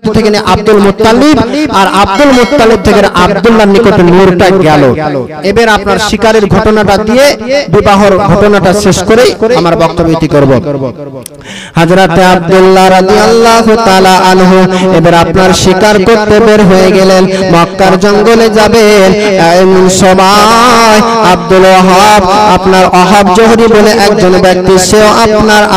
থেকে Abdul Muttalib আর Abdul Muttalib থেকে আব্দুল্লাহর নিকটে নূরটা গেল। এবার আপনার শিকারের ঘটনাটা দিয়ে বিবাহর ঘটনাটা শেষ করে আমার বক্তব্যটি করব। হযরতে আব্দুল্লাহ রাদিয়াল্লাহু তাআলা আনহু এবার আপনার শিকার করতে বের হয়ে গেলেন, মক্কার জঙ্গলে যাবেন। এমন সময় আব্দুল ওয়াহাব আপনার ওয়াহাব জোহরি বলে একজন ব্যক্তি, সেও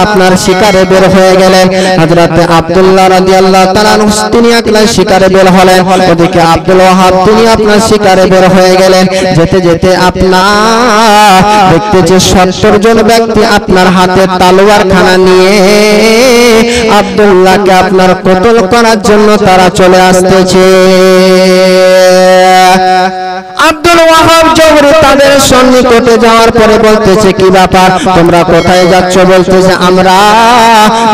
আপনার শিকারে বের হয়ে গেলেন। হযরতে আব্দুল্লাহ রাদিয়াল্লাহু তাআলা তিনি একলা শিকারে বের হলেন, ওদিকে আব্দুল ওয়াহাব তিনি আপনার শিকারে বের হয়ে গেলেন। যেতে যেতে আপনার দেখতেছে 70 জন ব্যক্তি আপনার হাতে তলোয়ার খানা নিয়ে আব্দুল্লাহকে আপনার কতল করার জন্য তারা চলে আসতেছে। আব্দুল ওয়াহাব জোহরি তাদের সন্নিকটে যাওয়ার পরে বলতেছে, কি ব্যাপার, তোমরা কোথায় যাচ্ছ? বলতেছে, আমরা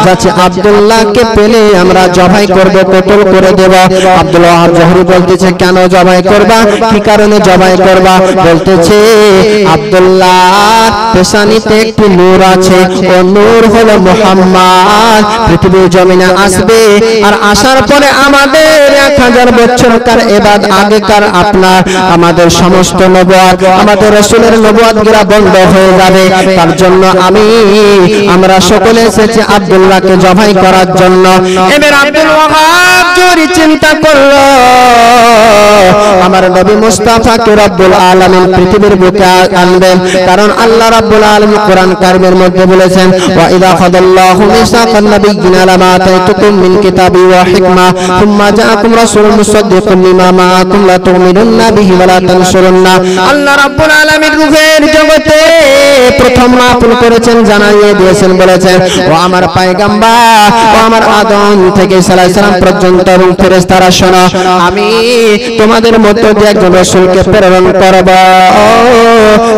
যাচ্ছি আব্দুল্লাহকে পেলে আমরা জবাই করব, কতল করে দেব। আব্দুল ওয়াহাব জোহরি বলতেছে, কেন জবাই করবা, কি কারণে জবাই করবা? বলতেছে, আব্দুল্লাহর পেশানিতে একটি নূর আছে, ও নূর হলো মুহাম্মদ পৃথিবীর জমিনে আসবে, আর আসার পরে আমাদের 1000 বছরকার এবাদ আগেকার আপনার আমাদের সমস্ত নবুয়ত, আমাদের রাসূলের নবুয়তগুলো বন্ধ হয়ে যাবে। তার জন্য আমরা সকলে এসেছি আব্দুল্লাহকে জবাই করার জন্য। এবার আব্দুল ওয়াহাব জোহরি চিন্তা করলো, আমার নবী মুস্তাফাকে রব্বুল আলামিন পৃথিবীর বুকে আনবেন, কারণ আল্লাহ রাব্বুল আলামিন কোরআন কারীমের মধ্যে বলেছেন, ওয়া ইযা খাদাল্লাহু মিসাকান নাবিয়্যিনা লামা আতাইতুকুম মিন কিতাবি ওয়া হিকমা সুম্মা জাআকুম রাসূলুন মুসাদ্দিকুন লিমা মাআকুম লা তু'মিনুন্না বিহি ওয়া লা তানসুরুন্না। আল্লাহ রাব্বুল আলামিন রূহের জগতে প্রথম নাযিল করেছেন, জানাইয়ে দিয়েছেন, বলেছেন, ও আমার পয়গম্বর, ও আমার আদম থেকে ঈসা আলাইহিস সালাম পর্যন্ত এবং ফেরেশতারা শোনো, আমি তোমাদের মধ্য দিয়ে একজন রাসূলকে প্রেরণ করব,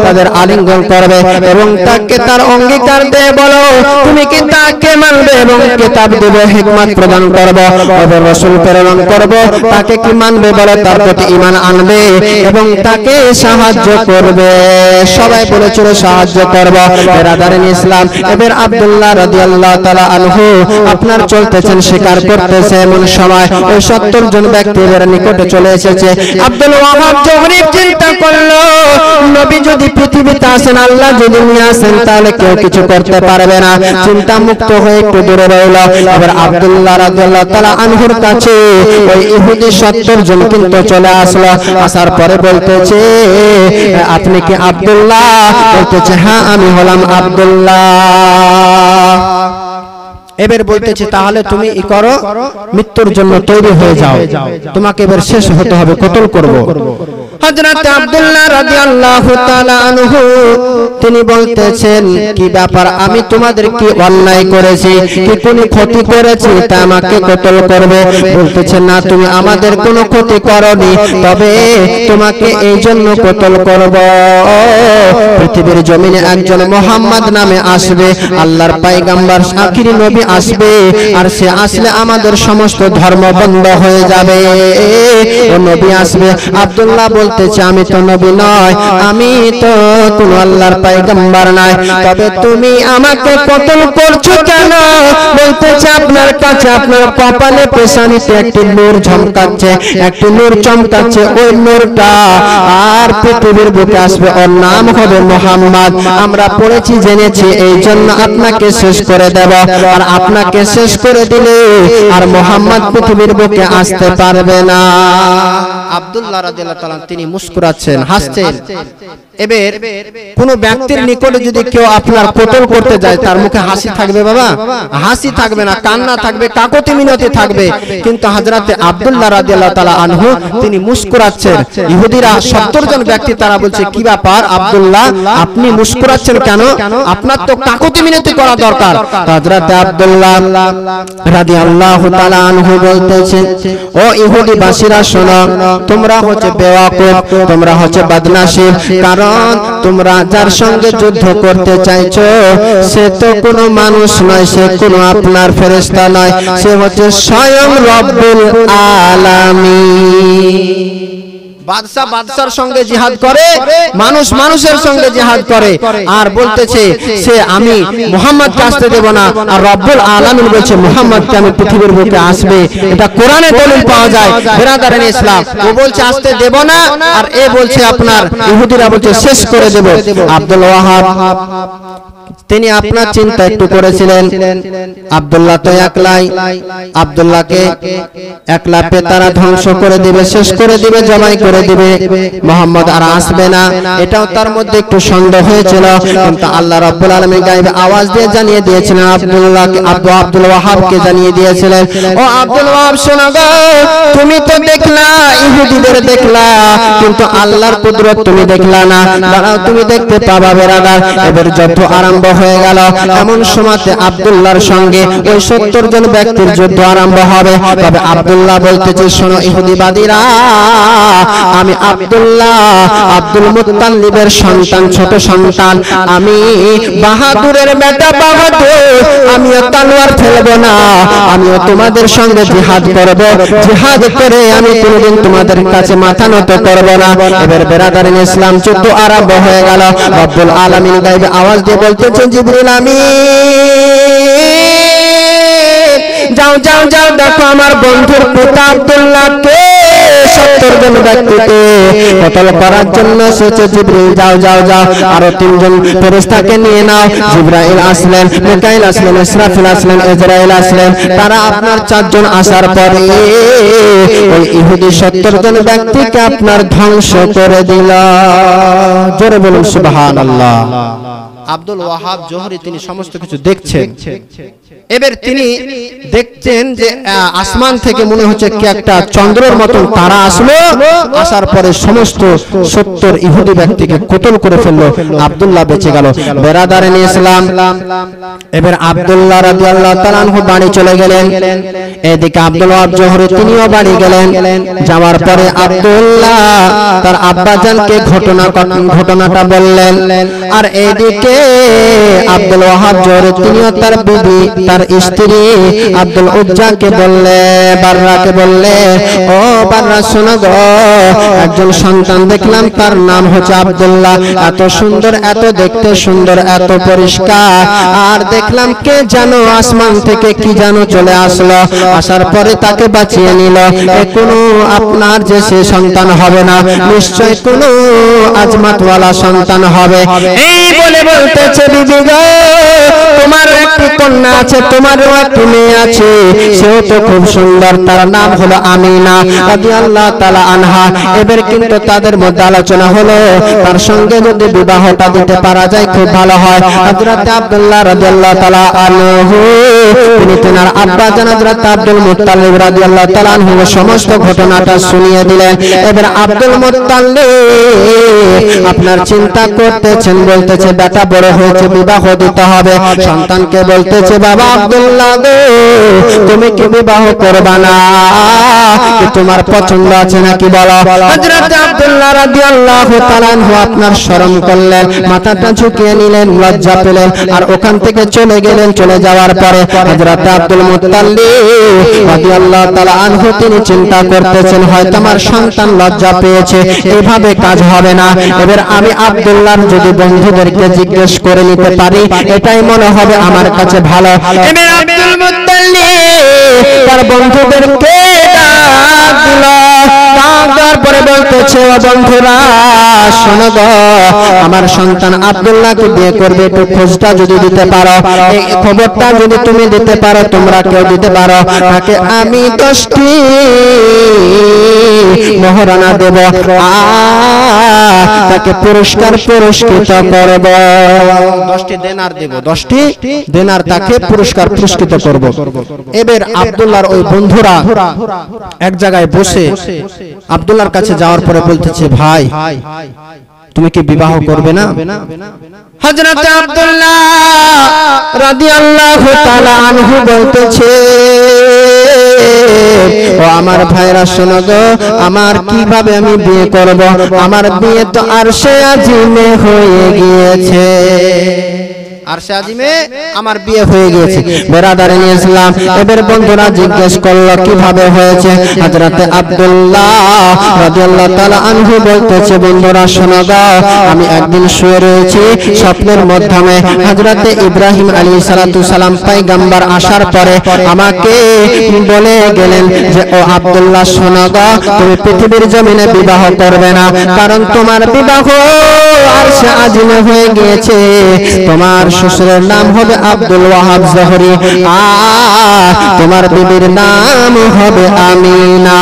তাদের আলিঙ্গন করবে এবং তাকে তার অঙ্গীকার দিয়ে বলো তুমি কি তাকে মানবে এবং কিতাব দেবে, হিকমত প্রদান করব, এবং রাসূল প্রেরণ করব, তাকে কি মানবে বলো, তার প্রতি ঈমান আনবে এবং তাকে সাহায্য করবে। সবাই বলেছিল সাহায্য করব। বিরাদারিন ইসলাম, এবার আব্দুল্লাহ রাদিয়াল্লাহু তাআলা আনহু আপনার চলতেছেন, শিকার করতেছে, এমন সময় ওই 70 জন ব্যক্তি এর নিকটে চলে এসেছে। আব্দুল ওয়াহাব জোহরি চিন্তা করলো, নবী যদি পৃথিবীতে আসেন, আল্লাহ যদি নিয়ে আসেন, তাহলে কেউ কিছু করতে পারবে না। চিন্তা মুক্ত হয়ে একটু দূরে রইল। এবার আব্দুল্লাহ রাদিয়াল্লাহু তাআলা আনহুর কাছে ওই ইহুদি 70 জন কিন্তু চলে আসলো। আসার পরে বলতেছে, আপনি কি আব্দুল্লাহ? বলতেছে, হ্যাঁ আমি হলাম আব্দুল্লাহ। এবার বলতেছে, তাহলে তুমি ই করো, মৃত্যুর জন্য তৈরি হয়ে যাও, তোমাকে এবার শেষ হতে হবে, কতল করব। হযরত আব্দুল্লাহ রাদিয়াল্লাহু তাআলা আনহু তিনি বলতেছেন, কি ব্যাপার, আমি তোমাদের কি অন্যায় করেছি, কি কোনো ক্ষতি করেছি তা আমাকে কতল করবে? বলতেছে, না, তুমি আমাদের কোনো ক্ষতি করনি, তবে তোমাকে এই জন্য কতল করব, পৃথিবীর জমিনে একজন মুহাম্মদ নামে আসবে, আল্লাহর পয়গম্বর আখিরি নবী আসবে, আর সে আসলে আমাদের সমস্ত ধর্ম বন্ধ হয়ে যাবে। ও নবী আসবে। আব্দুল্লাহ বলতেছে, আমি তো নবী নয়, আমি তো কোন আল্লাহর পয়গম্বর নয়, তবে তুমি আমাকে কতল করছো কেন? বলতেছে, আপনার কাছে আপনার কপালে পেশানিতে একটি নূর ঝমকাচ্ছে, একটি নূর চমকাচ্ছে, ওই নূরটা আর পৃথিবীর বুকে আসবে, ওর নাম হবে মুহাম্মদ। আমরা পড়েছি, জেনেছি, এই জন্য আপনাকে শেষ করে দেব, আর আপনাকে শেষ করে দিলে আর মুহাম্মদ পৃথিবীর বুকে আসতে পারবে না। আব্দুল্লাহ রাদিয়াল্লাহু তাআলা তিনি মুস্কুরাচ্ছেন, হাসছেন। এবার কোন ব্যক্তির নিকটে যদি কেউ আপনার কতল করতে যায়, তার মুখে হাসি থাকবে বাবা? হাসি থাকবে না, কান্না থাকবে, কাকতি মিনতি থাকবে। কিন্তু হযরতে আব্দুল্লাহ রাদিয়াল্লাহু তাআলা আনহু তিনি মুস্কুরাচ্ছেন। ইহুদিরা 70 জন ব্যক্তি তারা বলছে, কি ব্যাপার আব্দুল্লাহ, আপনি মুস্কুরাচ্ছেন কেন? আপনার তো কাকতি মিনতি করা দরকার। হযরতে আব্দুল্লাহ রাদিয়াল্লাহু তাআলা আনহু বলতেছেন, ও ইহুদি বাসীরা শোনো, তোমরা হচ্ছে বেওয়াকুফ, তোমরা হচ্ছে বদনসিব, কারণ তোমরা যার সঙ্গে যুদ্ধ করতে চাইছো সে তো কোনো মানুষ নয়, সে কোনো আপনার ফেরেশতা নয়, সে হচ্ছে স্বয়ং রব্বুল আলামিন। বাদশা বাদশার সঙ্গে জিহাদ করে, মানুষ মানুষের সঙ্গে জিহাদ করে, আর বলতেছে সে আমি মুহাম্মদকে আসতে দেব না, আর রব্বুল আলামিন বলছে মুহাম্মদকে আমি পৃথিবীর বুকে আসবে। এটা কোরআনে দলিল পাওয়া যায় বিরাদারান ইসলাম। ও বলছে আসতে দেব না, আর এ বলছে আপনার ইহুদিরা বলছে শেষ করে দেব। আব্দুল ওয়াহাব তিনি আপনার চিন্তা একটু করেছিলেন, আব্দুল্লাহ তো একলাই, আব্দুল্লাহকে একলা পেয়ে তারা ধ্বংস করে দিবে, শেষ করে দিবে, জবাই করে দিবে, মুহাম্মদ আর আসবে না। এটাও তার মধ্যে একটু সন্দেহ হয়েছিল, কিন্তু আল্লাহ রাব্বুল আলামিন গায়বে আওয়াজ দিয়ে জানিয়ে দিয়েছিলেন, আব্দুল্লাহকে আব্দুল ওয়াহাবকে জানিয়ে দিয়েছিলেন, ও আব্দুল ওয়াহাব শোনো গো, তুমি তো দেখলা ইহুদিদের দেখলা, কিন্তু আল্লাহর কুদরত তুমি দেখলা না, দাঁড়াও তুমি দেখতে পাবা বেরাদার। এবার যত আরম্ভ হয়ে গেল, এমন সময়তে আব্দুল্লাহর সঙ্গে ওই 70 জন ব্যক্তির যুদ্ধ আরম্ভ হবে। তবে আব্দুল্লাহ বলতেছে শোনো ইহুদিবাদীরা, আমি আব্দুল্লাহ আব্দুল মুত্তালিবের সন্তান, ছোট সন্তান, আমি বাহাদুরের বেটা বাহাদুর, আমিও তলোয়ার ফেলবো না, আমিও তোমাদের সঙ্গে জিহাদ করব, জিহাদ করে আমি কোনদিন তোমাদের কাছে মাথা নত করব না। এবার বেরাদারিন ইসলাম যুদ্ধ আরম্ভ হয়ে গেল। রব্বুল আলামিন গায়বে আওয়াজ দিয়ে বলতেছেন জিবরিল আমিন যাও যাও যাও, দেখো আমার বন্ধুর পিতা আব্দুল্লাহকে 70 জন ব্যক্তিকে কতল করার জন্য এসেছে। জিবরিল যাও যাও যাও, আরো 3 জন ফেরেশতাকে নিয়ে নাও। জিবরাইল আসলেন, মিকাইল আসলেন, ইসরাফিল আসলেন, ইসরাইল আসলেন, তারা আপনার 4 জন আসার পরে ওই ইহুদি 70 জন ব্যক্তিকে আপনার ধ্বংস করে দিল। জোরে বলুন সুবহানাল্লাহ। আব্দুল ওয়াহাব জোহরি তিনি সমস্ত কিছু দেখছেন। এবার তিনি দেখছেন যে আসমান থেকে মনে হচ্ছে কি একটা চন্দ্রের মতন তারা আসলো, আসার পরে সমস্ত 70 ইহুদি ব্যক্তিকে কতল করে ফেললো। আব্দুল্লাহ বেঁচে গেল। বেরাদারান ইসলাম, এবার আব্দুল্লাহ রাদিয়াল্লাহু তাআলা আনহু বাড়ি চলে গেলেন। এদিকে আব্দুল ওয়াহাব জোহরি তিনিও বাড়ি গেলেন। যাওয়ার পরে আব্দুল্লাহ তার আব্বাজানকে ঘটনাটা বললেন, আর এইদিকে আব্দুল ওয়াহাব জোহরি তিনিও তার বিবি, তার স্ত্রী আব্দুল উজ্জাকে বললে, বাররাকে বললে, ও বাররা শোনো গো, একজন সন্তান দেখলাম, তার নাম হচ্ছে আব্দুল্লাহ, এত সুন্দর, এত দেখতে সুন্দর, এত পরিষ্কার, আর দেখলাম কে জানো আসমান থেকে কি জানো চলে আসলো, আসার পরে তাকে বাঁচিয়ে নিল। কোনো আপনার যে সে সন্তান হবে না, নিশ্চয় কোনো আজমাতওয়ালা সন্তান হবে। এই বলে বলতেছে বিবি গো, তোমার একটি কন্যা আছে, তোমারও একটি মেয়ে আছে, সেও তো খুব সুন্দর, তার নাম হলো আমিনা রাদিয়াল্লাহু তাআলা আনহা। এবার কিন্তু তাদের মধ্যে আলোচনা হলো তার সঙ্গে যদি বিবাহটা দিতে পারা যায় খুব ভালো হয়। হযরত আব্দুল্লাহ রাদিয়াল্লাহু তাআলা আনহু তিনি তার আব্বা জান হযরত আব্দুল মুত্তালিব রাদিয়াল্লাহু তাআলা আনহু সমস্ত ঘটনাটা শুনিয়ে দিলেন। এবার আব্দুল মুত্তালিব আপনার চিন্তা করতেছেন, বলতেছে বেটা বড় হয়েছে, বিবাহ দিতে হবে। সন্তানকে বলতেছে বাবা আব্দুল্লাহ গো, তুমি কি বিবাহ করবা না? তোমার পছন্দ আছে নাকি বলো। হযরত আব্দুল্লাহ রাদিয়াল্লাহু তাআলা আনহু আপনার শরম করলেন, মাথাটা ঝুঁকিয়ে নিলেন, লজ্জা পেলেন, আর ওখান থেকে চলে গেলেন। চলে যাওয়ার পরে হযরত আব্দুল মুত্তালিব রাদিয়াল্লাহু তাআলা আনহু তিনি চিন্তা করতেছেন হয়তো আমার সন্তান লজ্জা পেয়েছে, এভাবে কাজ হবে না। এবার আমি আব্দুল্লাহর যদি বন্ধুদেরকে জিজ্ঞেস করে নিতে পারি, এটাই মনে হবে আমার কাছে ভালো। এবার আব্দুল মুত্তালিব তার বন্ধুদেরকে ডাক দিল, তারপরে বলতেছে ও বন্ধুরা শোনো গো, আমার সন্তান আব্দুল্লাহকে বিয়ে করবে, একটু খোঁজটা যদি দিতে পারো, এই খবরটা যদি তুমি দিতে পারো, তোমরা কেউ দিতে পারো, তাকে আমি 10টি মোহরানা দেব, তাকে পুরস্কৃত করব, 10টি দেনার দেব, 10টি দেনার তাকে পুরস্কৃত করব। এবার আব্দুল্লাহর ওই বন্ধুরা এক জায়গায় বসে আব্দুল্লাহর কাছে যাওয়ার পরে বলতেছে ভাই তুমি কি বিবাহ করবে না? হযরত আব্দুল্লাহ রাদিয়াল্লাহু তাআলা আনহু বলতেছে ও আমার ভাইরা শোনো গো, আমার কিভাবে আমি বিয়ে করব, আমার বিয়ে তো আরশে আজিমে হয়ে গিয়েছে। আরশে আজিমে আমার বিয়ে হয়ে গিয়েছে। বেরাদারিন ইসলাম, এবার বন্ধুরা জিজ্ঞেস করলো কিভাবে হয়েছে। হযরতে আব্দুল্লাহ রাদিয়াল্লাহু তাআলা আনহু বলতেছে, বন্ধুরা শোনো দাও, আমি একদিন শুয়ে রয়েছি, স্বপ্নের মাধ্যমে হযরতে ইব্রাহিম আলাইহিস সালাতু সালাম পয়গম্বর আসার পরে আমাকে বলে গেলেন যে ও আব্দুল্লাহ শোনো দাও, তুমি পৃথিবীর জমিনে বিবাহ করবে না, কারণ তোমার বিবাহ আরশে আজিমে হয়ে গিয়েছে। তোমার শ্বশুরের নাম হবে আব্দুল ওয়াহাব জোহরি, আর তোমার বিবির নাম হবে আমিনা।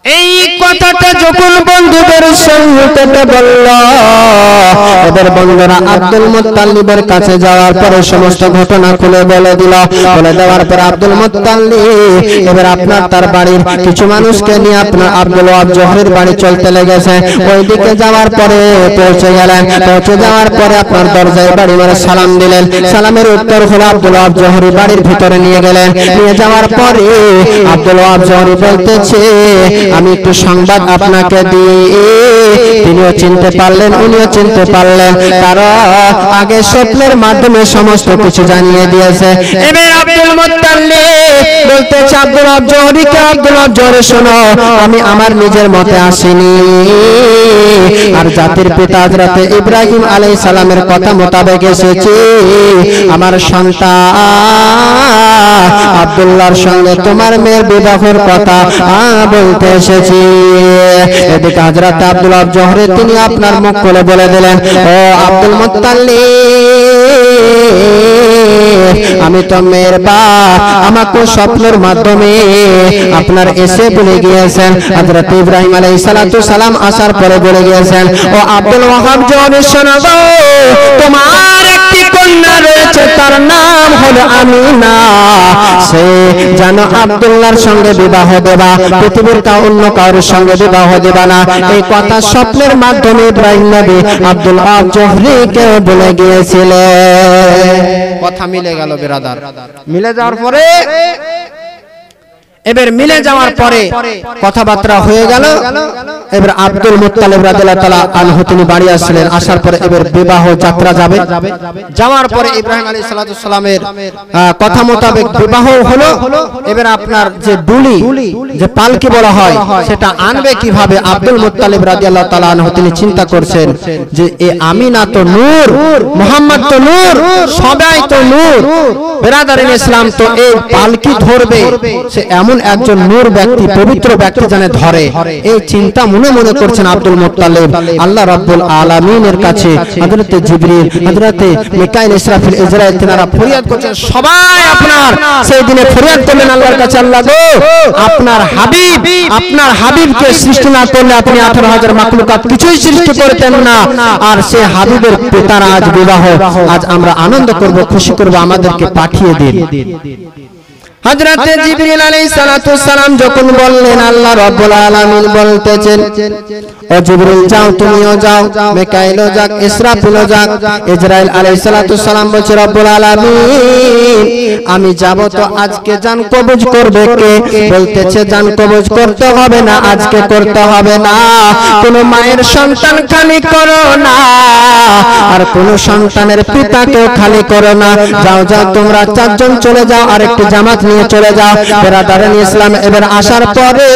এই কথাটা যখন বন্ধুদের সঙ্গে বলল, এবার বন্ধুরা আব্দুল মুত্তালিবের কাছে যাওয়ার পরে সমস্ত ঘটনা খুলে বলে দিল। বলে দেওয়ার পর আব্দুল মুত্তালিব এবার আপনার তার বাড়ির কিছু মানুষকে নিয়ে আপনার আব্দুল ওয়াহাব জোহরির বাড়ি চলতে লেগেছে। ওইদিকে যাওয়ার পরে পৌঁছে গেলেন। পৌঁছে যাওয়ার পরে আপনার দরজায় বাড়ি মারে সালাম দিলেন। সালামের উত্তর হলো আব্দুল ওয়াহাব জোহরি বাড়ির ভিতরে নিয়ে গেলেন। নিয়ে যাওয়ার পরে আব্দুল ওয়াহাব জোহরি বলতেছে, আমি একটু সংবাদ আপনাকে দিই। তিনিও চিনতে পারলেন, উনিও চিনতে পারলেন, কারণ আগে স্বপ্নের মাধ্যমে সমস্ত কিছু জানিয়ে দিয়েছে। এবার আব্দুল মুত্তালিব বলতেছে আব্দুল ওয়াহাব জোহরিকে, আব্দুল ওয়াহাব জোহরি শোনো, আমি আমার নিজের মতে আসিনি, আর জাতির পিতা হযরত ইব্রাহিম আলাইহিস সালামের কথা মোতাবেক এসেছি। আমার সন্তান আব্দুল্লাহর সঙ্গে তোমার মেয়ের বিবাহের কথা বলতে এসেছি। এদিকে হযরত আব্দুল ওয়াহাব জোহরি তিনি আপনার মুখ খুলে বলে দিলেন, ও আব্দুল মুত্তালিব, আমি তো মেয়ের বাপ, আমাকে স্বপ্নের মাধ্যমে আপনার এসে বলে গিয়েছেন, হযরত ইব্রাহিম আলাইহিস সালাতু সালাম আসার পরে বলে গিয়েছেন, ও আব্দুল ওয়াহাব জোহরি শোনো গো, তোমার একটি কন্যা রয়েছে, তার নাম হলো আমিনা। সে জানো আব্দুল্লাহর সঙ্গে বিবাহ দেবা, পৃথিবীর অন্য কারোর সঙ্গে বিবাহ দেবা না। এই কথা স্বপ্নের মাধ্যমে ইব্রাহিম নবী আব্দুল ওয়াহাব জোহরিকে বলে গিয়েছিলেন। কথা মিলে গেল বিরাদার। মিলে যাওয়ার পরে এবার মিলে যাওয়ার পরে কথাবার্তা হয়ে গেল। এবার আব্দুল মুত্তালিব রাদিয়াল্লাহু তাআলা আনহু তিনি বাড়ি আসলেন। আসার পরে এবার বিবাহ যাত্রা যাবে। যাওয়ার পরে ইব্রাহিম আলাইহিস সালাতু সালামের কথা মোতাবেক বিবাহ হলো। এবার আপনার যে ডুলি, যে পালকি বলা হয়, সেটা আনবে কিভাবে? আব্দুল মুত্তালিব রাদিয়াল্লাহু তাআলা আনহু তিনি চিন্তা করছেন যে এ আমিনা তো নূর, মুহাম্মদ তো নূর, সবাই তো নূর, বিরাদারিন ইসলাম, তো এই পালকি ধরবে সে এমন একজন নূর ব্যক্তি, পবিত্র ব্যক্তি জানে ধরে। এই চিন্তা মনে মনে করছেন আব্দুল মুত্তালিব। আল্লাহ রাব্বুল আলামিনের কাছে হযরতে জিবরিল, হযরতে মিকাইল, ইসরাফিল, ইসরাইল তিনারা ফরিয়াদ করছেন। সবাই আপনার সেই দিনে ফরিয়াদ করলেন আল্লাহর কাছে, আল্লাহ গো, আপনার হাবিব, আপনার হাবিবকে সৃষ্টি না করলে আপনি 18,000 মাখলুকাত কিছুই সৃষ্টি করতেন না। আর সে হাবিবের পিতার আজ বিবাহ, আজ আমরা আনন্দ করব, খুশি করব, আমাদেরকে পাঠিয়ে দিন। হযরতে জিবরিল আলাইহিস সালাতু সালাম যখন বললেন, আল্লাহ রাব্বুল আলামিন বলতেছেন, ও জিবরিল যাও, তুমিও যাও, মিকাইলও যাক, ইসরাফিলও যাক। ইসরাইল আলাইহিস সালাতু সালাম বলছে, রব্বুল আলামিন আমি যাব, তো আজকে জান কবজ করবে কে? বলতেছে জান কবজ করতে হবে না, আজকে করতে হবে না। কোন মায়ের সন্তান খালি করো না, আর কোন সন্তানের পিতাকেও খালি করো না। যাও যাও, তোমরা 4 জন চলে যাও, আর একটি জামাত নিয়ে চলে যাও। বিরাদারিন ইসলাম, এবার আসার পরে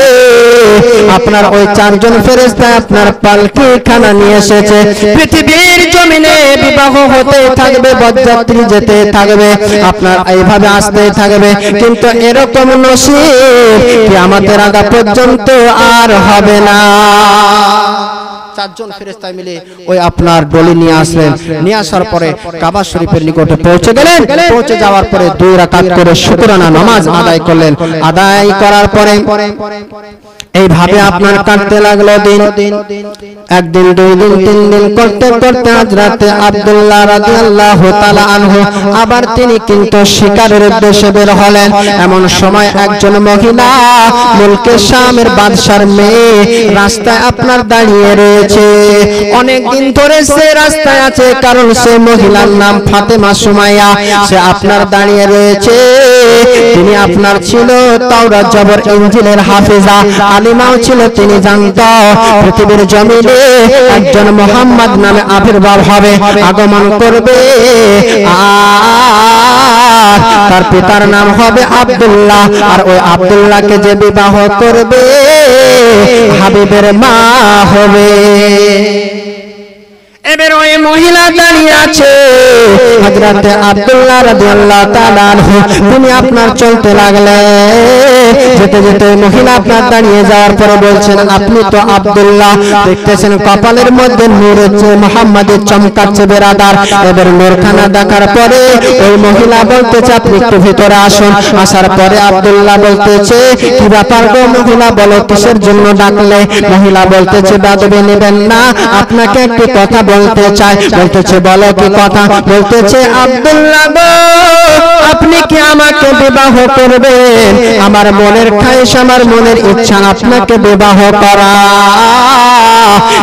আপনার ওই 4 জন ফেরেশতা আপনার পালকি খানা নিয়ে এসেছে। পৃথিবীর জমিনে বিবাহ হতে থাকবে, বরযাত্রী যেতে থাকবে, আপনার এইভাবে আসতে থাকবে, কিন্তু এরকম নসিব কিয়ামতের আগ পর্যন্ত আর হবে না। 4 জন ফেরেশতা মিলে ওই আপনার ডলি নিয়ে আসলেন। নিয়ে আসার পরে কাবা শরীফের নিকটে পৌঁছে গেলেন। পৌঁছে যাওয়ার পরে 2 রাকাত করে শুকরানা নামাজ আদায় করলেন। আদায় করার পরে এইভাবে আপনার কাটতে লাগলো দিন। একদিন, 2 দিন, 3 দিন করতে করতে হযরতে আব্দুল্লাহ রাদিয়াল্লাহু তাআলা আনহু আবার তিনি কিন্তু শিকারের উদ্দেশ্যে বের হলেন। এমন সময় একজন মহিলা, মুলকে শামের বাদশার মেয়ে, রাস্তায় আপনার দাঁড়িয়ে রয়েছে। অনেক দিন ধরে সে রাস্তায় আছে, কারণ সে মহিলার নাম ফাতেমা সুমাইয়া। সে আপনার দাঁড়িয়ে রয়েছে। তিনি আপনার ছিল তাওরাত, জবর, ইনজিলের হাফেজা। আলিমাও ছিল, তিনি জানতো পৃথিবীর জমিনে একজন মুহাম্মদ নামে আবির্ভাব হবে, আগমন করবে, আর তার পিতার নাম হবে আব্দুল্লাহ, আর ওই আব্দুল্লাহকে যে বিবাহ করবে হাবিবের মা হবে। এবার ওই মহিলা দাঁড়িয়ে আছে, হযরতে আব্দুল্লাহ রাদিয়াল্লাহু তাআলা আনহু, তিনি আপনার চলতে লাগলেন, যেতে যেতে মহিলা আপনার দাঁড়িয়ে যাওয়ার পরে বলছেন, আপনি তো আব্দুল্লাহ, দেখতেছেন কপালের মধ্যে নূর হচ্ছে, মুহাম্মাদের চমকাচ্ছে বেরাদার। এবার নূরখানা দেখার পরে ওই মহিলা বলতেছে, আপনি একটু ভিতরে আসুন। আসার পরে আব্দুল্লাহ বলতেছে, কি ব্যাপার গো মহিলা, বলো কিসের জন্য ডাকলে? মহিলা বলতেছে, বেদবি নেবেন না, আপনাকে একটু কথা বলতে চাই। বলতেছে, বলো কি কথা? বলতেছে, আব্দুল্লাহ গো, আপনি কি আমাকে বিবাহ করবেন? আমার মনের খায়েশ, আমার মনের ইচ্ছা আপনাকে বিবাহ করা।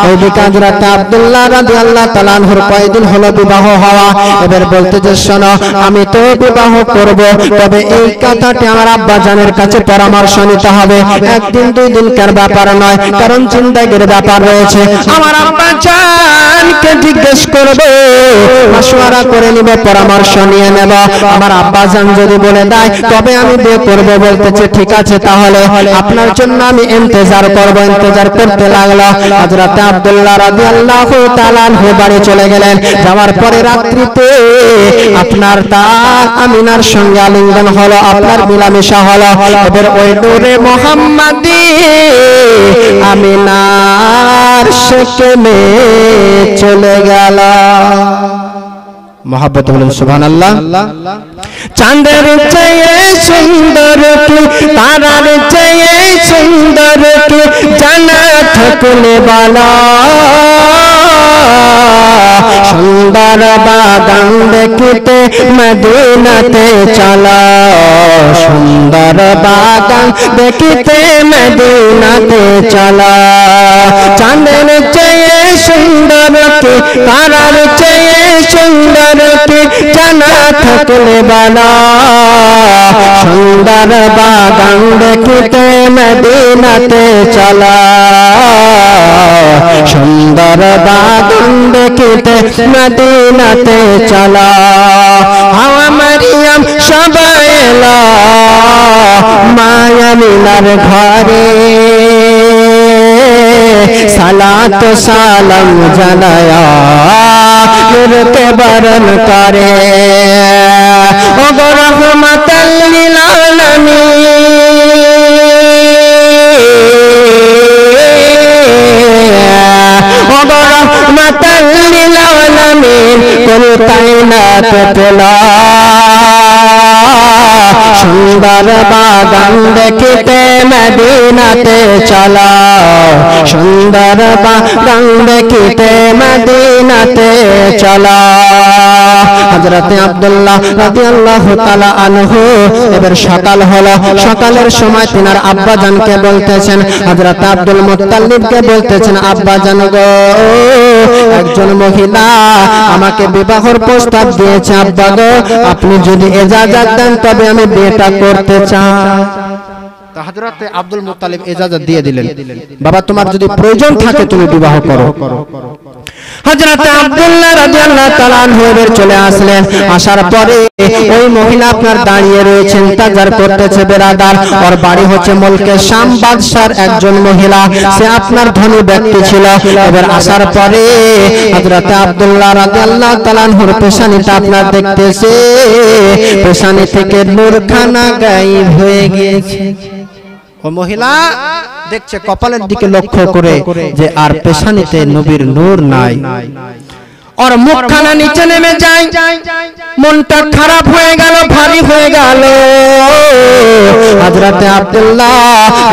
এইদিকে হযরত আব্দুল্লাহ রাদিয়াল্লাহু তাআলা আনহুর কয়দিন হলো বিবাহ হওয়া। এবার বলতেছে, শোনো, আমি তো বিবাহ করব, তবে এই কথাটি আমার আব্বা জানের কাছে পরামর্শ নিতে হবে। একদিন দুই দিনকার ব্যাপার নয়, কারণ জিন্দেগির ব্যাপার রয়েছে। আমার আব্বা জানকে জিজ্ঞেস করব, মাশওয়ারা করে নিব, পরামর্শ নিয়ে নেব। আমার আব্বা জান যদি বলে দেয় তবে আমি বিয়ে করব। বলতেছে, ঠিক আছে, তাহলে আপনার জন্য আমি ইন্তজার করব। ইন্তজার করতে লাগলো। হযরত আব্দুল্লাহ রাদিয়াল্লাহু তাআলা আনহু বাড়ি চলে গেলেন। যাওয়ার পরে রাত্রিতে আপনার তার আমিনার সঙ্গে আলিঙ্গন হলো, আপনার মিলামেশা হলো। এবার ওই নূরে মুহাম্মাদি আমিনার সেকেলে চলে গেল। মোহাব্বত বলেন সুবহানাল্লাহ। চাঁদের চেয়ে সুন্দর কি, তারার চেয়ে সুন্দর কি, জানা থাকলে বলো। সুন্দর বাগান দেখতে মদিনাতে চলো, সুন্দর বাগান দেখতে মদিনাতে চলো। চাঁদের চেয়ে সুন্দর কি, তারার চেয়ে সুন্দর কি, জানা থাকলে বলো। সুন্দর বাগান দেখতে মদিনাতে চলো, সুন্দর বাগান দেখতে মদিনাতে চলো। হাওয়া মারিয়াম সবাই এলো মায়ামিনার ঘরে, সালাত সালাম জানায়া নূরকে বরণ করে। ও গো রহমাতাল লিল আলামিন, ও গো রহমাতাল লিল আলামিন, কুল কায়নাত তোলা। সুন্দর বাগান দেখতে মদিনাতে চলো, সুন্দর বাগান দেখতে মদিনাতে চলো। হযরত আব্দুল্লাহ রাদিয়াল্লাহু তাআলা আনহু, এবার সকাল হলো। সকালের সময় তিনার আব্বা জানকে বলতেছেন, হযরত আব্দুল মুত্তালিবকে বলতেছেন, আব্বা জান গো, একজন মহিলা আমাকে বিবাহের প্রস্তাব দিয়েছে। আব্বা গো, আপনি যদি ইজাজত দেন তবে আমি বিয়েটা করতে চাই। তো হযরত আব্দুল মুত্তালিব ইজাজত দিয়ে দিলেন, বাবা তোমার যদি প্রয়োজন থাকে তুমি বিবাহ করো। হযরত আব্দুল্লাহ রাদিয়াল্লাহু তাআলা আনহু চলে আসলেন। আসার পরে ওই মহিলা আপনার দাঁড়িয়ে রয়েছেন, ইন্তজার করতেছে বেরাদার। ওর বাড়ি হচ্ছে মুলকে শাম বাদশার একজন মহিলা, সে আপনার ধনী ব্যক্তি ছিল। এবার আসার পরে হযরত আব্দুল্লাহ রাদিয়াল্লাহু তাআলা আনহুর পেশানিটা আপনার দেখতেছে, পেশানি থেকে নূরখানা গায়েব হয়ে গিয়েছে। ও মহিলা দেখছে কপালের দিকে লক্ষ্য করে যে আর পেশানিতে নবীর নূর নাই। और मुखखाना नीचे नेमे जाए, मनटा खराब हो गেল, भारी हो গেল। हजरत আব্দুল্লাহ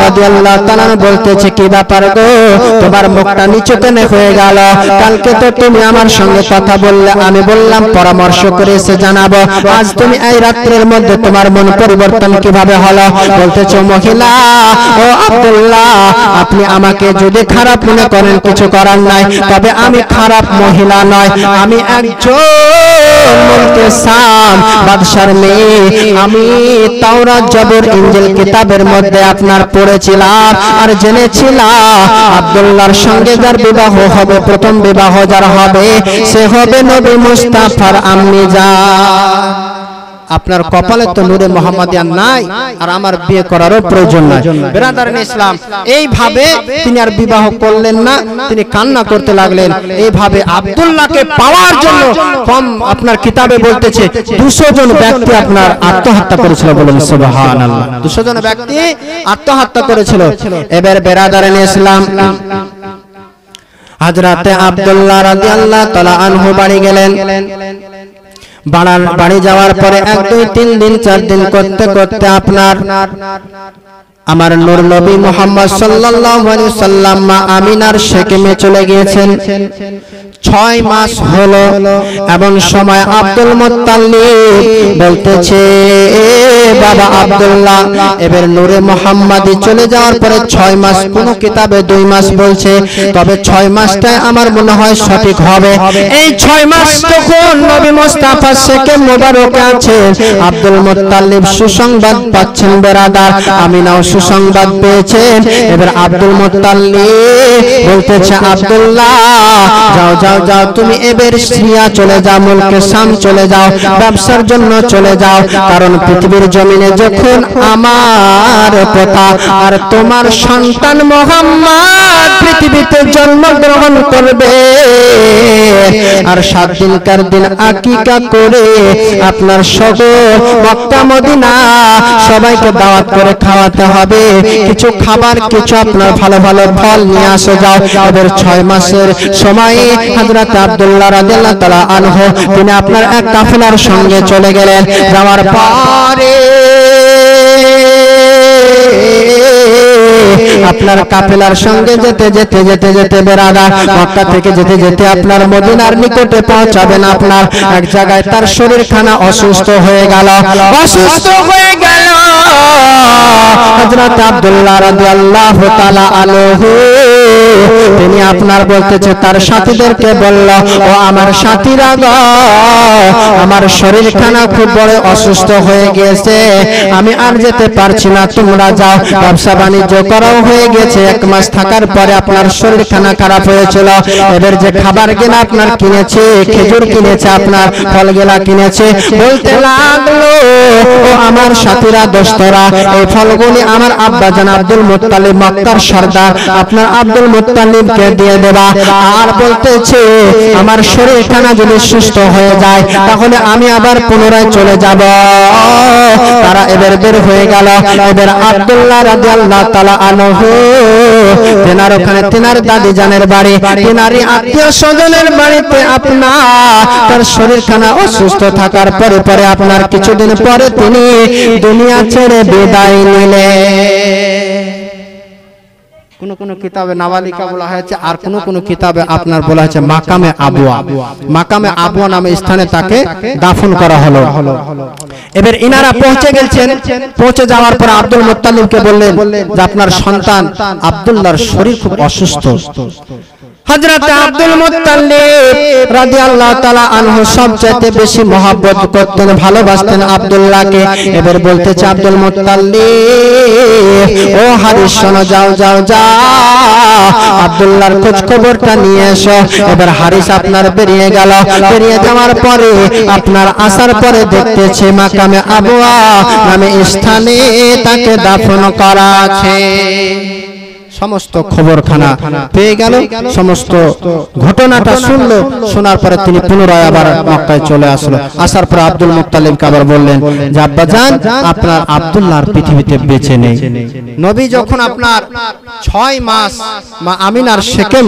রাদিয়াল্লাহু তাআলা বলতেছে, কি ব্যাপার গো, তোমার মুখটা নিচে টেনে হয়ে গেল? কালকে তো তুমি আমার সঙ্গে কথা বললে, আমি বললাম পরামর্শ করে এসে জানাবো। আজ তুমি এই রাত্রের মধ্যে তোমার মন পরিবর্তন কিভাবে হলো? বলতেছো, মহিলা ও আব্দুল্লাহ, আপনি আমাকে যদি খারাপ মনে করেন কিছু করার নাই, তবে আমি খারাপ মহিলা নয়। আমি একজন মুলকে শাম বাদশার মেয়ে। আমি তাওরাত জবর ইনজিল কিতাবের মধ্যে আপনার পড়েছিলাম আর জেনেছিলাম আব্দুল্লাহর সঙ্গে যার বিবাহ হবে, প্রথম বিবাহ যার হবে সে হবে নবী মুস্তাফার আম্মি জান। আপনার কপালে তো নূরে মুহাম্মাদিয়া নাই, আর আমার বিয়ে করারও প্রয়োজন নাই। বিরাদারান ইসলাম, এইভাবে তিনি আর বিবাহ করলেন না, তিনি কান্না করতে লাগলেন। এইভাবে আব্দুল্লাহকে পাওয়ার জন্য কম আপনার কিতাবে বলতেছে 200 জন ব্যক্তি আপনার আত্মহত্যা করেছিল। বলুন সুবহানাল্লাহ, 200 জন ব্যক্তি আত্মহত্যা করেছিল। এবার বিরাদারান ইসলাম, হযরতে আব্দুল্লাহ রাদিয়াল্লাহু তাআলা আনহু বাড়ি গেলেন। বাড়ি যাওয়ার পরে 1 2 3 দিন 4 দিন করতে করতে আপনার আমার নূর নবী মুহাম্মদ সাল্লাল্লাহু আলাইহি সাল্লাম মা আমিনার শেকেমে চলে গিয়েছেন। 6 মাস হলো এবং সময় আব্দুল মুত্তালিব বলতেছে বাবা আব্দুল্লাহ, এবার নূরে মুহাম্মাদি চলে যাওয়ার পরে 6 মাস, কোন কিতাবে 2 মাস বলছে, তবে 6 মাসটাই আমার মনে হয় সঠিক হবে। এই 6 মাস তখন নবী মুস্তাফা শেকে মোবারক আছে, আব্দুল মুত্তালিব সুসংবাদ পাচ্ছেন। বেরাদার আমিনাও সুসংবাদ পেয়েছেন। এবার আব্দুল মুত্তালিব বলতেছে আব্দুল্লাহ যাও যাও যাও, তুমি এবার সিরিয়া চলে যাও, মুলকে শাম চলে যাও, ব্যবসার জন্য চলে যাও। কারণ পৃথিবীর জমিনে যখন আমার পিতা আর তোমার সন্তান মুহাম্মদ পৃথিবীতে জন্মগ্রহণ করবে আর 7 দিনকার দিন আকিকা করে আপনার সকল মক্কা মদিনা সবাইকে দাওয়াত করে খাওয়াতে হবে। কিছু খাবার, কিছু আপনার ভালো ভালো ফল নিয়ে আসো যাও। এবার 6 মাসের সময়ে হযরত আব্দুল্লাহ রাদিয়াল্লাহু তাআলা আনহু তিনি আপনার এক কাফেলার সঙ্গে চলে গেলেন। যাওয়ার পরে আপনার কাফেলার সঙ্গে যেতে যেতে যেতে যেতে বেরাদার মক্কা থেকে যেতে যেতে আপনার মদিনার নিকটে পৌঁছাবেন। আপনার এক জায়গায় তার শরীরখানা অসুস্থ হয়ে গেল। হযরত আব্দুল্লাহ রাদিয়াল্লাহু তাআলা আনহু তিনি আপনার বলতেছে তার সাথীদেরকে বলল, ও আমার সাথীরা গো, আমার শরীরখানা খুব বড় অসুস্থ হয়ে গিয়েছে, আমি আর যেতে পারছি না, তোমরা যাও। ব্যবসা বাণিজ্য করাও হয়ে গেছে, 1 মাস থাকার পরে আপনার শরীরখানা খারাপ হয়েছিল। এবার যে খাবার কিনা আপনার কিনেছে, খেজুর কিনেছে, আপনার ফলগুলা কিনেছে, বলতে লাগলো ও আমার সাথীরা দোস্তরা, এই ফলগুলি আমার আব্বাজান আব্দুল মুত্তালিব মক্কার সরদার আপনার আব্দুল মুত্তালিবকে দিয়ে দেবা। আর বলতেছে আমার শরীরখানা যদি সুস্থ হয়ে যায় তাহলে আমি আবার পুনরায় চলে যাব। তারা এবার বের হয়ে গেল। এবার আব্দুল্লাহ রাদিয়াল্লাহু তাআলা আনহু তেনার ওখানে তেনার দাদি জানের বাড়ি, তেনারই আত্মীয় স্বজনের বাড়িতে আপনার তার শরীরখানা অসুস্থ থাকার পরে পরে আপনার কিছুদিন পরে তিনি দুনিয়া ছেড়ে বিদায় নিলেন। কোন কিতাবে নাবালিকা বলা হয়েছে, আর কোন কিতাবে আপনার বলা হয়েছে মাকামে আবুয়া। মাকামে আবুয়া নামে স্থানে তাকে দাফন করা হলো। এবার ইনারা পৌঁছে গেছেন। পৌঁছে যাওয়ার পর আব্দুল মুত্তালিবকে বললেন যে আপনার সন্তান আব্দুল্লাহর শরীর খুব অসুস্থ। হযরত আব্দুল মুত্তালিব রাদিয়াল্লাহু তাআলা আনহু সবচেয়ে বেশি মহব্বত করতেন, ভালোবাসতেন আব্দুল্লাহকে। এবার বলতেছে আব্দুল মুত্তালিব, ও হারিস শোনো, যাও যাও যাও আব্দুল্লাহর খোঁজ খবরটা নিয়ে এসো। এবার হারিস আপনার বেরিয়ে গেল। বেরিয়ে যাওয়ার পরে আপনার আসার পরে দেখতেছে মাকামে আবুয়া নামে স্থানে তাকে দাফন করা আছে। সমস্ত খবরখানা পেয়ে গেল, সমস্ত ঘটনাটা শুনলো। শোনার পরে তিনি পুনরায় আবার মক্কায় চলে আসলো। আসার পর আব্দুল মুত্তালিবকে আবার বললেন যে আব্বাজান আপনার আব্দুল্লাহর পৃথিবীতে বেঁচে নেই। নবী যখন আপনার 6 মাস মা আমিনার শেকেম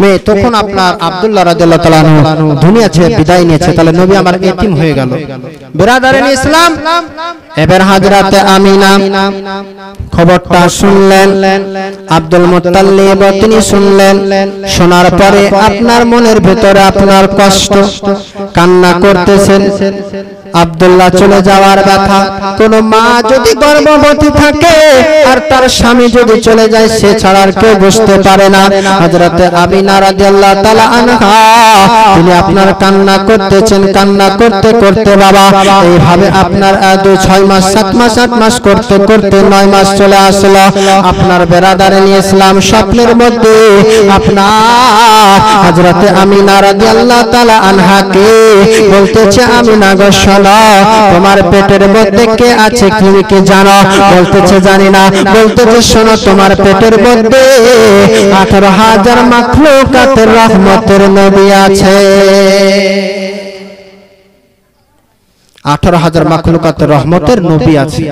মেয়ে, তখন আপনার আব্দুল্লাহ রাদিয়াল্লাহু তাআলা আনহু দুনিয়া ছেড়ে বিদায় নিয়েছে, তাহলে নবী আমার এতিম হয়ে গেল। বিরাদারান ইসলাম, এবার হযরতে আমিনা খবরটা শুনলেন, আব্দুল মুত্তালিব তিনি শুনলেন। শোনার পরে আপনার মনের ভিতরে আপনার কষ্ট, কান্না করতেছেন। আব্দুল্লাহ চলে যাওয়ার ব্যথা। কোন মা যদি গর্ভবতী থাকে আর তার স্বামী যদি চলে যায়, সে ছাড়া আর কেউ বুঝতে পারে না। হযরতে আমিনা রাদিয়াল্লাহু তাআলা আনহা তিনি আপনার কান্না করতেছেন, কান্না করতে করতে বাবা এইভাবে আপনার 6 মাস 7 মাস 8 মাস করতে করতে 9 মাস চলে আসলো। আপনার বেরাদারে নিয়ে ইসলাম স্বপ্নের মধ্যে আপনার হযরতে আমিনা রাদিয়াল্লাহু তাআলা আনহাকে বলতেছে, আমিনা গো শোনো, তোমার পেটের মধ্যে কে আছে তুমি কি জানো? বলতেছে জানি না। বলতেছে শোনো, তোমার পেটের মধ্যে 18,000 মাখলুকাতের রহমতের নবী আছে। 18,000 মাখলুকাতের রহমতের নবী আছে,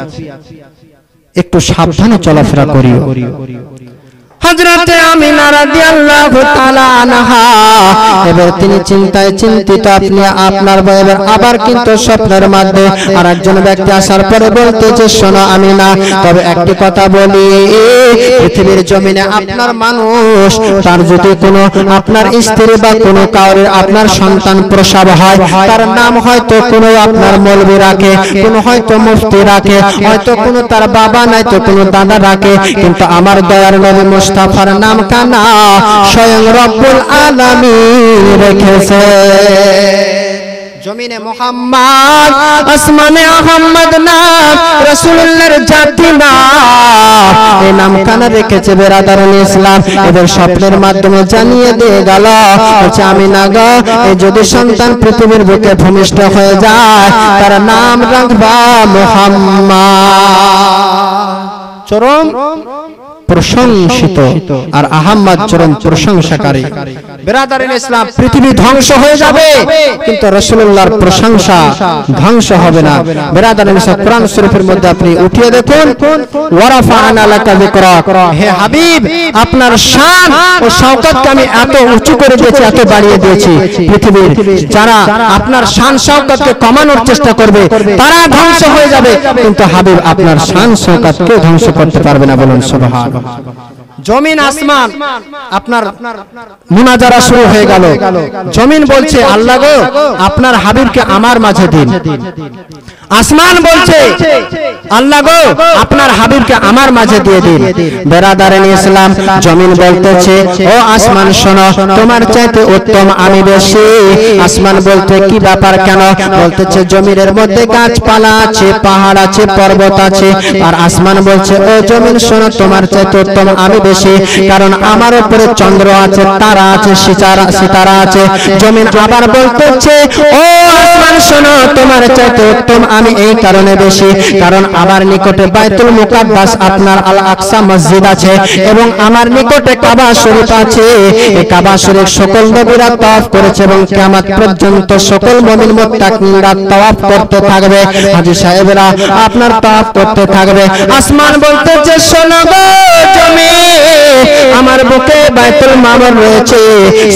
একটু সাবধানে চলাফেরা করিও। হযরতে আমিনা রাদিয়াল্লাহু তাআলা আনহা এবার তিনি চিন্তায় চিন্তিত। আপনি আপনার এবার আবার কিন্তু স্বপ্নের মধ্যে আরেকজন ব্যক্তি আসার পরে বলতেছে, শোনো আমিনা, তবে একটি কথা বলি, পৃথিবীর জমিনে আপনার মানুষ তার যদি কোনো আপনার স্ত্রী বা কোনো কাউরের আপনার সন্তান প্রসব হয়, তার নাম হয়তো কোনো আপনার মৌলবি রাখে, কোনো হয়তো মুফতি রাখে, হয়তো কোনো তার বাবা নাই তো কোনো দাদা রাখে, কিন্তু আমার দয়ার নবী মুস্তাফার নাম কানা স্বয়ং রব্বুল আলামিন রেখেছে। জমিনে মুহাম্মদ, আসমানে আহমদ নাম, রাসূলুল্লাহর জাতি নাম, এই নাম কানা রেখেছে বেরাদারুল ইসলাম। এদের স্বপ্নের মাধ্যমে জানিয়ে দিয়ে গেল, আচ্ছা আমিনা গো, এই যদি সন্তান পৃথিবীর বুকে ভূমিষ্ঠ হয়ে যায়, তার নাম রাখবা মুহাম্মদ। চরম প্রশংসিত আর আহমদ চরম প্রশংসাকারী। বেরাদারুল ইসলাম, পৃথিবী ধ্বংস হয়ে যাবে কিন্তু রাসূলুল্লাহর প্রশংসা ধ্বংস হবে না। বেরাদারুল ইসলাম, কোরআন শরীফের মধ্যে আপনি উঠিয়ে দেখুন, ওয়ারাফা'না লাকা যিকরাক, হে হাবিব আপনার শান ও শওকতকে আমি এত উঁচু করে দিয়েছি, এত বাড়িয়ে দিয়েছি, পৃথিবীর যারা আপনার শান শওকতকে কমানোর চেষ্টা করবে তারা ধ্বংস হয়ে যাবে, কিন্তু হাবিব আপনার শান শওকতকে ধ্বংস করতে পারবে না। বলুন সুবহান। জমিন আসমান আপনার মুনাজারা শুরু হয়ে গেল। জমিন বলছে, আল্লাহ গো আপনার হাবিবকে আমার মাঝে দিন। আসমান বলছে, আল্লাহ গো আপনার হাবিবকে আমার মাঝে দিয়ে দিন। বেরাদারুল ইসলাম, জমিন বলতেছে, ও আসমান শোনো, তোমার চাইতে উত্তম আমি বেশি। আসমান বলতে কি ব্যাপার কেন? বলতেছে জমিনের মধ্যে গাছপালা আছে, পাহাড় আছে, পর্বত আছে। আর আসমান বলছে, ও জমিন শোনো, তোমার চাইতে উত্তম আমি বেশি, কারণ আমার উপরে চন্দ্র আছে, তারা আছে, সিতারা আছে। জমিন আবার বলতেছে, ও আসমান শোনো, তোমার চাইতে উত্তম আমি এই কারণে বেশি, কারণ আমার নিকটে বাইতুল মুকাদ্দাস আপনার আল আকসা মসজিদ আছে এবং আমার নিকটে কাবা শরীফ আছে। এই কাবা শরীফ সকল নবীরা তাওয়াফ করেছে এবং কিয়ামত পর্যন্ত সকল মুমিন মুত্তাকিনরা তাওয়াফ করতে থাকবে। হাজী সাহেবরা আপনার তাওয়াফ করতে থাকবে। আসমান বলতেছে, শোনো গো জমিন, আমার বুকে বাইতুল মামুর রয়েছে,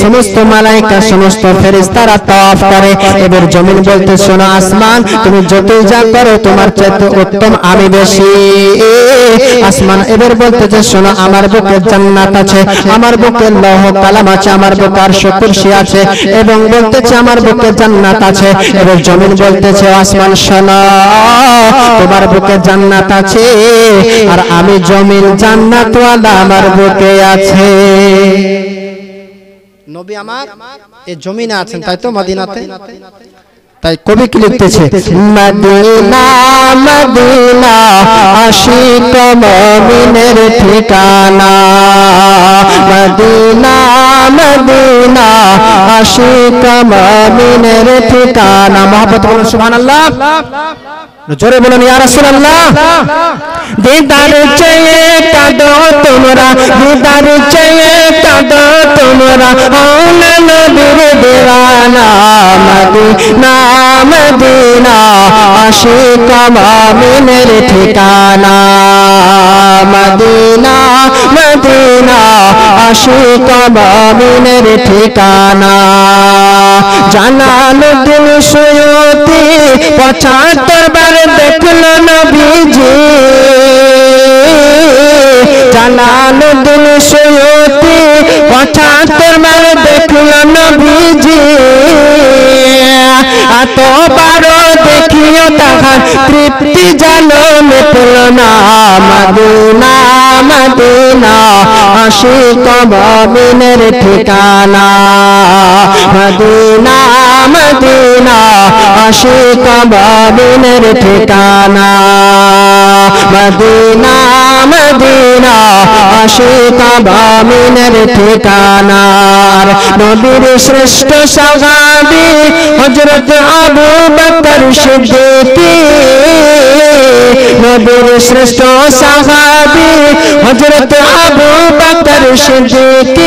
সমস্ত মালায়েকা সমস্ত ফেরেশতারা তাওয়াফ করে। এবার জমিন বলতে, শোনো আসমান, তুমি যতই যা করো তোমার চাইতে উত্তম আমি বেশি। আসমান এবার বলতেছে, শোনো আমার বুকে জান্নাত আছে, আমার বুকে লৌহ কালাম আছে, আমার বুকে আরশ কুরসি আছে এবং বলতেছে আমার বুকে জান্নাত আছে। এবার জমিন বলতেছে, আসমান শোনো, তোমার বুকে জান্নাত আছে আর আমি জমিন জান্নাতওয়ালা আমার বুকে আছে। নবী আমার এই জমিনে আছেন, তাই তো মদিনাতে। তাই কবি কি লিখতেছে, মদিনা মদিনা আশিক মুমিনের ঠিকানা, মদিনা মদিনা আশিক মুমিনের ঠিকানা। মহব্বত বলুন সুবহানাল্লাহ, জোরে বলুন ইয়া রাসূলুল্লাহ। দিদার চেয়ে কাঁদো তোমরা, দিদার চেয়ে কাঁদো তোমরা, আওলা নবীর দিওয়ানা, মদিনা মদিনা আশিক মুমিনের ঠিকানা, মদিনা মদিনা আশিক মুমিনের ঠিকানা। জালালউদ্দিন সুয়ুতি 75 বার দেখল নবীজি, জালালউদ্দিন সুয়ুতি 75 বার দেখল নবীজি, এতবার দেখি খান তৃপ্তি জানো মিটল না মদিনা মদিনা আশিক মুমিনের ঠিকানা মদিনা মদিনা আশিক মুমিনের ঠিকানা মদিনা মদিনা আশিক মুমিনের ঠিকানা নবীর শ্রেষ্ঠ সাহাবী হযরত আবু বকর সিদ্দিক নবীর শ্রেষ্ঠ সাহাবী হযরত আবু বকর সিদ্দিক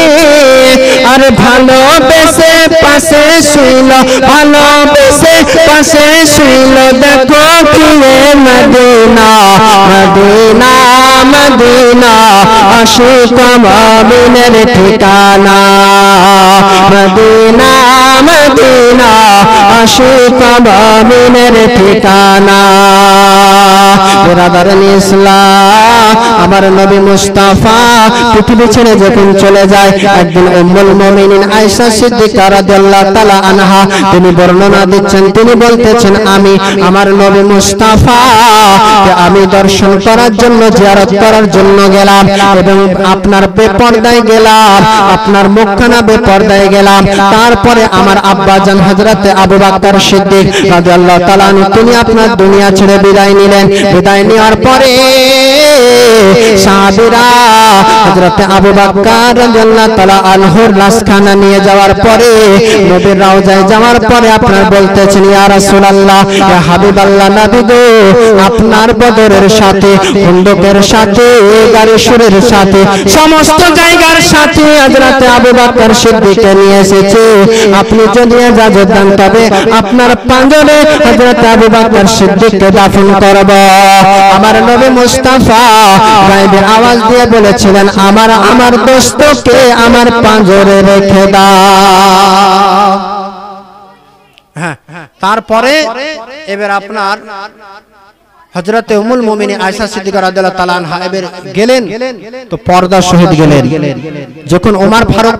আর ভালোবেসে পাশে শুইল ভালোবেসে পাশে শুইল দেখো কি মদিনা মদিনা মদিনা আশিক মুমিনের ঠিকানা মদিনা মদিনা আশিক মুমিনের ঠিকানা বিরাদার ইসলাম আমার নবী মুস্তাফা পৃথিবী ছেড়ে যখন চলে যায় একদিন উম্মুল মুমিনিন আয়েশা সিদ্দিকা রাদিয়াল্লাহু তাআলা আনহা তিনি বর্ণনা দিচ্ছেন তিনি বলতেছেন আমি আমার নবী মুস্তাফা আমি দর্শন করার জন্য জিয়ারত করার জন্য গেলাম এবং আপনার বেপরদায় গেলাম আপনার মুখখানা বেপরদায় গেলাম তারপরে আমার আব্বা জান হযরত আবু বকর সিদ্দিক রাদিয়াল্লাহু তাআলা আনহু তিনি আপনার দুনিয়া ছেড়ে বিদায় নিলেন বিদায় নেওয়ার পরে সাহাবীরা হযরত আবু বকর রাদিয়াল্লাহু তাআলা আনহুর লাশখানা নিয়ে যাওয়ার পরে নবীর রওজায় যাওয়ার পরে আপনার বলতেছেন ইয়া রাসূলুল্লাহ ইয়া হাবিবাল্লাহ নবী গো আপনার বদরের সাথে খন্দকের সাথে গারিশুরের সাথে সমস্ত জায়গার সাথে হযরত আবু বকর সিদ্দিককে নিয়ে এসেছে আপনি যদি ইজাজত দেন তবে আপনার পাঁজরে হযরত আবু বকর সিদ্দিককে দাফন করব আমার নবী মুস্তাফা গায়েবে আওয়াজ দিয়ে বলেছিলেন আমার দোস্তকে আমার পাঁজরে রেখে দাও হ্যাঁ তারপরে এবার আপনার হযরতে উম্মুল মুমিনিন আয়েশা সিদ্দিকা রাদিয়াল্লাহু তাআলা আনহা এবার গেলেন তো পর্দা সহিত গেলেন যখন ওমর ফারুক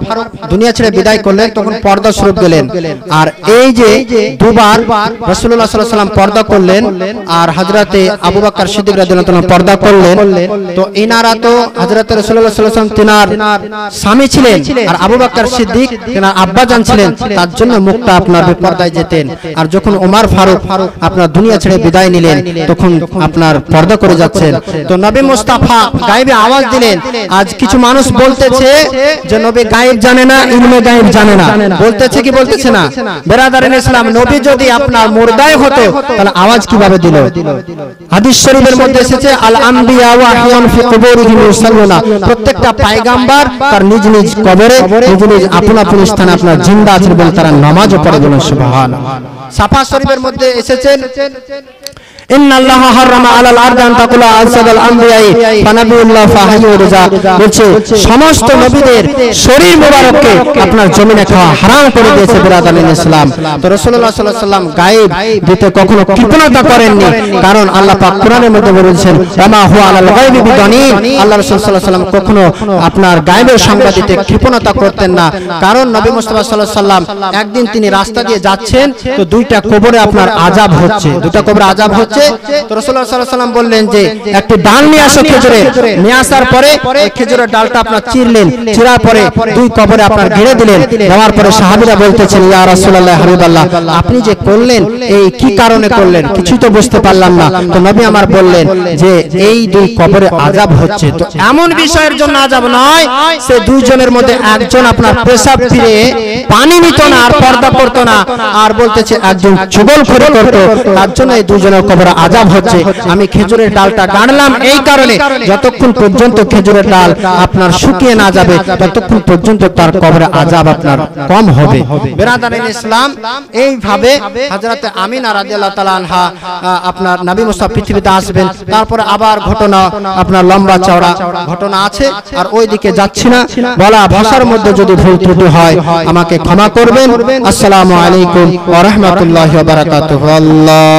দুনিয়া ছেড়ে বিদায় করলেন তখন পর্দা স্বরূপ গেলেন আর এই যে দুবার রাসূলুল্লাহ সাল্লাল্লাহু আলাইহি ওয়াসাল্লাম পর্দা করলেন আর হযরতে আবু বকর সিদ্দিক রাদিয়াল্লাহু তাআলা পর্দা করলেন তো ইনারা তো হযরতে রাসূলুল্লাহ সাল্লাল্লাহু আলাইহি ওয়াসাল্লাম তিনার স্বামী ছিলেন আর আবু বকর সিদ্দিক তিনার আব্বা জান ছিলেন তার জন্য মুখটা আপনার বেপরদায় যেতেন আর যখন ওমর ফারুক আপনার দুনিয়া ছেড়ে বিদায় নিলেন তখন আপনার পর্দা করে যাচ্ছেন তো নবী মুস্তাফা গায়েবে আওয়াজ দিলেন আজ কিছু মানুষ বলতেছে যে নবী গায়েব জানে না ইলমে গায়েব জানে না বলতেছে কি বলতেছে না বেরাদারিন ইসলাম নবী যদি আপনার মুর্দায় হতো তাহলে আওয়াজ কিভাবে দিল হাদিস শরীফের মধ্যে এসেছে আল আম্বিয়া ওয়া আহয়ান ফি কুবুরিহিম ইউসাল্লুনা প্রত্যেকটা পয়গম্বর তার নিজ নিজ কবরে নিজ নিজ আপন আপন স্থানে আপনার জিন্দা আছেন বলে তারা নামাজও পড়ে বলেন সুবহানাল্লাহ সাফা শরীফের মধ্যে এসেছেন ইন্নাল্লাহা হারামা আলাল আরদি আন তাকুলা আসাদাল আমবিয়াই ফানাবিউল্লাহ ফাহাইয়ু রিজা বলছে সমস্ত নবীদের শরীর মোবারককে আপনার জমিনে খাওয়া হারাম করে দিয়েছে বিরাদারিন ইসলাম তো রাসূলুল্লাহ সাল্লাল্লাহু আলাইহি ওয়াসাল্লাম গায়েব দিতে কখনো কৃপণতা করেননি কারণ আল্লাহ পাক কোরআনের মধ্যে বলেছেন ওমা হুয়া আলাল গায়বি বিদানীন আল্লাহ রাসূল সাল্লাল্লাহু আলাইহি ওয়াসাল্লাম কখনো আপনার গায়েবের সংবাদ দিতে কৃপণতা করতেন না কারণ নবী মুস্তাফা সাল্লাল্লাহু আলাইহি ওয়াসাল্লাম একদিন তিনি রাস্তা দিয়ে যাচ্ছেন তো দুইটা কবরে আপনার আযাব হচ্ছে দুইটা কবরে আযাব হচ্ছে তো রাসূলুল্লাহ সাল্লাল্লাহু আলাইহি ওয়াসাল্লাম বললেন যে একটি ডাল নিয়ে আসো খেজুরের নিয়ে আসার পরে ওই খেজুরের ডালটা আপনার চিরলেন চিরার পরে দুই কবরে আপনার ঘিরে দিলেন দেওয়ার পরে সাহাবীরা বলতেছেন ইয়া রাসূলুল্লাহ হাবিবাল্লাহ আপনি যে করলেন এই কি কারণে করলেন কিছুই তো বুঝতে পারলাম না তো নবী আমার বললেন যে এই দুই কবরে আযাব হচ্ছে তো এমন বিষয়ের জন্য আযাব নয় সে দুইজনের মধ্যে একজন আপনার পেশাব ফিরে পানি নিত না আর পর্দা করত না আর বলতেছে একজন চুগলখড়ি করত তার জন্য এই দুইজনের কবরে আযাব হচ্ছে আমি খেজুরের ডালটা গাড়লাম এই কারণে যতক্ষণ পর্যন্ত খেজুরের ডাল আপনার শুকিয়ে না যাবে ততক্ষণ পর্যন্ত তার কবরে আযাব আপনার কম হবে বিরাদারিন ইসলাম এইভাবে হযরত আমিনা রাদিয়াল্লাহু তাআলা আনহা আপনার নবী মুস্তাফা পৃথিবীতে আসবেন তারপরে আবার ঘটনা আপনার লম্বা চওড়া ঘটনা আছে আর ওই দিকে যাচ্ছি না বলা ভাষার মধ্যে যদি ভুল ত্রুটি হয় আমাকে ক্ষমা করবেন আসসালামু আলাইকুম ওয়া রাহমাতুল্লাহি ওয়া বারাকাতুহু আল্লাহ